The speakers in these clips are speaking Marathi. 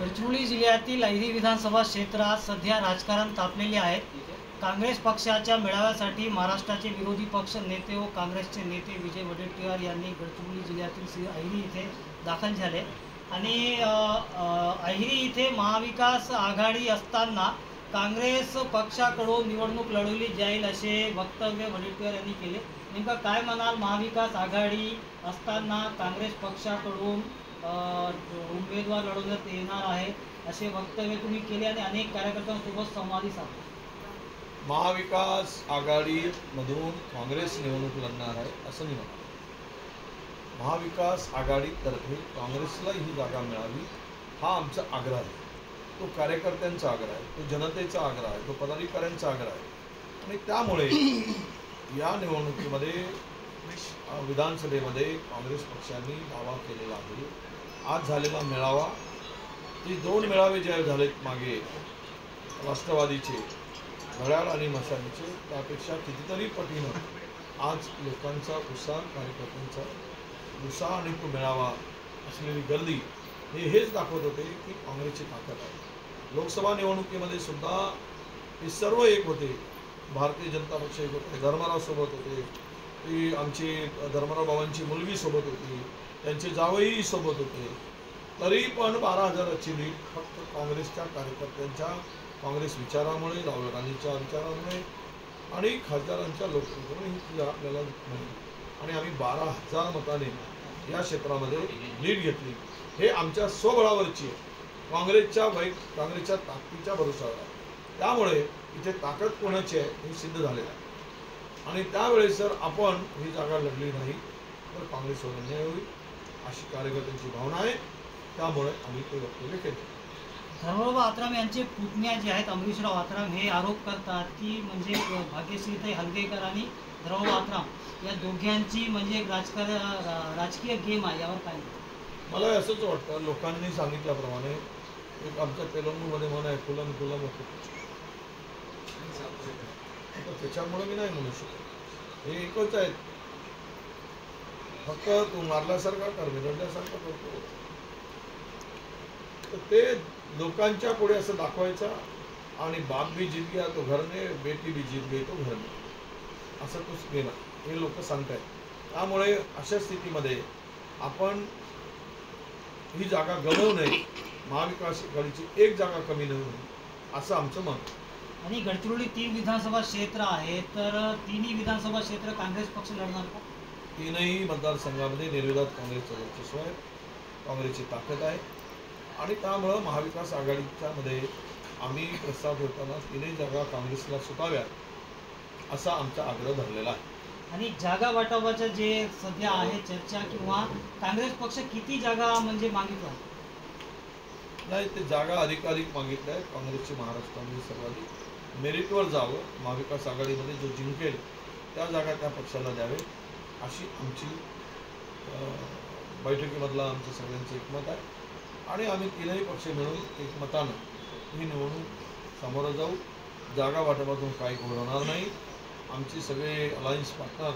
गडचिरोली जिल्ह्यातील अहिरी विधानसभा क्षेत्रात सध्या राजकारण तापलेले आहे। काँग्रेस पक्षाच्या मेळाव्यासाठी महाराष्ट्राचे विरोधी पक्ष नेते व काँग्रेसचे नेते विजय वडेट्टीवार यांनी गडचिरोली जिल्ह्यातील अहिरी येथे दाखल झाले आणि अहिरी येथे महाविकास आघाडी असताना काँग्रेस पक्षाकडून निवडणूक लढवली जाईल असे वक्तव्य वडेट्टीवार यांनी केले। नेमका काय म्हणाल? महाविकास आघाडी असताना काँग्रेस पक्षाकडून उमेदवार लढवण्यात येणार आहे असे वक्तव्य तुम्ही केले आणि अनेक कार्यकर्त्यांसोबत संवादही साधला। महाविकास आघाडीमधून काँग्रेस निवडणूक लढणार आहे असं मी म्हणतो। महाविकास आघाडीतर्फे काँग्रेसला ही जागा मिळावी हा आमचा आग्रह आहे। तो कार्यकर्त्यांचा आग्रह आहे, तो जनतेचा आग्रह आहे, तो पदाधिकाऱ्यांचा आग्रह आहे आणि त्यामुळे या निवडणुकीमध्ये विधानसभेमध्ये काँग्रेस पक्षाने दावा केलेला आहे। आज झालेला मेळावा, ते दोन मेळावे जे झालेत मागे राष्ट्रवादीचे घड्याळ आणि मशालीचे, त्यापेक्षा कितीतरी पटीनं आज लोकांचा उत्साह, कार्यकर्त्यांचा उत्साह आणि तो मेळावा असलेली गर्दी हेच दाखवत होते की काँग्रेसची ताकद आहे। लोकसभा निवडणुकीमध्ये सुद्धा हे सर्व एक होते। भारतीय जनता पक्ष एक होते, धर्मराव सोबत होते, ती आमची धर्मराव बाबांची मुलगी सोबत होती, त्यांचे जावई सोबत होते, तरी पण 12,000ची लीड फक्त काँग्रेसच्या कार्यकर्त्यांच्या, काँग्रेस विचारामुळे, राहुल गांधीच्या विचारामुळे आणि खासदारांच्या लोकसंख्येमुळे ही आपल्याला मिळाली आणि आम्ही 12,000 मताने या क्षेत्रामध्ये लीड घेतली। हे आमच्या स्वबळावरची आहे, काँग्रेसच्या ताकदीच्या भरोशावर आहे। त्यामुळे इथे ताकद कोणाची आहे हे सिद्ध झालेलं आहे आणि त्यावेळेस जर आपण ही जागा लढली नाही तर काँग्रेसवर अन्याय होईल अशी कार्यकर्त्यांची भावना आहे। त्यामुळे आम्ही ते वक्तव्य केले। धर्मराव आत्राम यांचे पुतण्या जे आहेत अमरीशराव आत्राम हे आरोप करतात की म्हणजे भाग्यश्रीताई हलगेकर आणि धर्मराव आत्राम या दोघांची म्हणजे राजकीय गेम आहे, यावर काय? मला असंच वाटतं, लोकांनी सांगितल्याप्रमाणे एक आमच्या तेलंगूमध्ये म्हण आहे, कुलम कुलम त्याच्यामुळे मी नाही म्हणू शकत। हे एकच आहेत, फक्त तू मारल्यासारखा कर, बिघडल्यासारखा करतो, तर ते लोकांच्या पुढे असं दाखवायचं आणि बाप भी जीत गया तो घर में, बेटी भी जीत गई तो घर में, असं तोच गेला हे लोक सांगतायत। त्यामुळे अशा स्थितीमध्ये आपण ही जागा गमावू नये, महाविकास आघाडीची एक जागा कमी न होईल असं आमचं मत। आणि गडचिरोली 3 विधानसभा क्षेत्र आहे, तर तिन्ही विधानसभा क्षेत्र काँग्रेस पक्ष लढणार का? तीनही मतदारसंघामध्ये निर्विवाद काँग्रेसचं वर्चस्व आहे, काँग्रेसची ताकद आहे आणि त्यामुळं महाविकास आघाडीच्या मध्ये आम्ही प्रस्ताव ठेवताना तीनही जागा काँग्रेसला सुटाव्यात असा आमचा आग्रह धरलेला आहे। आणि जागा वाटपाचं जे सध्या आहे चर्चा, किंवा काँग्रेस पक्ष किती जागा म्हणजे मागितला नाही, ते जागा अधिकाधिक मागितल्या आहेत। काँग्रेसची महाराष्ट्रामध्ये सर्वाधिक मेरिटवर जावं, महाविकास आघाडीमध्ये जो जिंकेल त्या जागा त्या पक्षाला द्यावे अशी आमची बैठकीमधला आमचं सगळ्यांचं एकमत आहे आणि आम्ही तीनही पक्ष मिळून एकमतानं ही निवडणूक सामोरं जाऊ। जागा वाटपातून काही घोळणार नाही। आमचे सगळे अलायन्स पार्टनर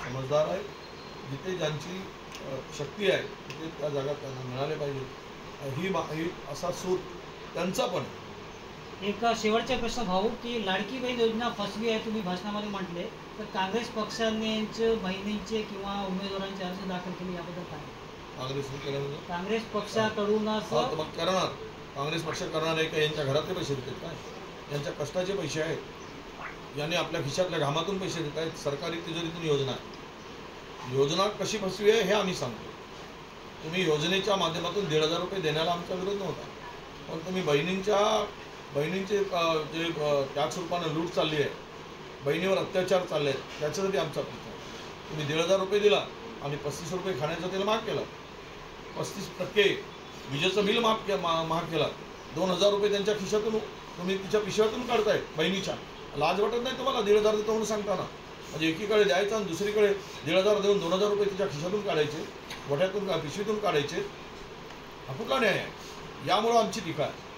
समजदार आहेत, जिथे ज्यांची शक्ती आहे तिथे त्या जागा त्यांना मिळाल्या पाहिजे ही असा सूर त्यांचा पण। एक शेवटचा प्रश्न भाऊ, की लाडकी बहीण योजना फसवी आहे तुम्ही भाषणामध्ये म्हटले, तर काँग्रेस पक्षाने बहिणींचे किंवा उमेदवारांचे अर्ज दाखल केले, याबद्दल काय? काँग्रेसने केलं म्हणजे काँग्रेस पक्षाकडून असं मग करणार, काँग्रेस पक्ष करणार आहे का? यांच्या घरातले पैसे देतात काय? यांच्या कष्टाचे पैसे आहेत, यांनी आपल्या खिशातल्या घामातून पैसे देत आहेत। सरकारी तिजोरीतून योजना आहे, योजना कशी फसवी आहे हे आम्ही सांगतो। तुम्ही योजनेच्या माध्यमातून 1,500 रुपये देण्याला आमचा विरोध नव्हता, पण तुम्ही बहिणींचे जे टॅक्स रूपानं लूट चालली आहे, बहिणीवर अत्याचार चालले आहेत, त्याच्यासाठी आमचा प्रश्न आहे। तुम्ही 1,500 रुपये दिला आणि 35 रुपये खाण्याचं तेल महाग केला, 35% विजेचं बिल महाग केला, 2,000 रुपये त्यांच्या खिशातून तुम्ही तिच्या पिशव्यातून काढताय बहिणीच्या। लाज वाटत नाही तुम्हाला 1,500 देतो म्हणून सांगताना? म्हणजे एकीकडे द्यायचं आणि दुसरीकडे 1,500 देऊन 2,000 रुपये तिच्या खिशातून काढायचे, वठ्यातून पिशवीतून काढायचे, हा कुठला न्याय आहे? यामुळं आमची टीका आहे।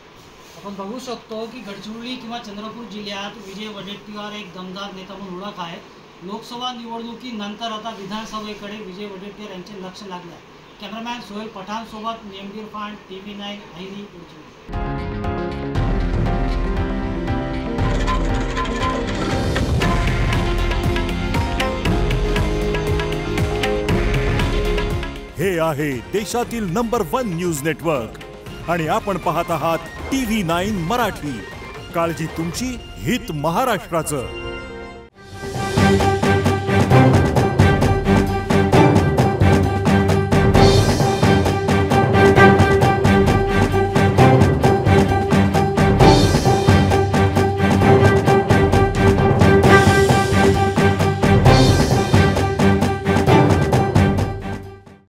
आपण बघू शकतो की गडचिरोली किंवा चंद्रपूर जिल्ह्यात विजय वडेट्टीवार एक दमदार नेता म्हणून ओळख आहे। लोकसभा निवडणुकीनंतर आता विधानसभेकडे विजय वडेट्टीवार यांचे लक्ष लागले आहे। कॅमेरामॅन सोहेल पठाण सोबत नेमडी इरफान, TV9 अहिरी गडचिरोली। हे आहे देशातील नंबर 1 न्यूज नेटवर्क आणि आपण पाहत आहात TV9 मराठी। काळजी तुमची, हित महाराष्ट्राचं।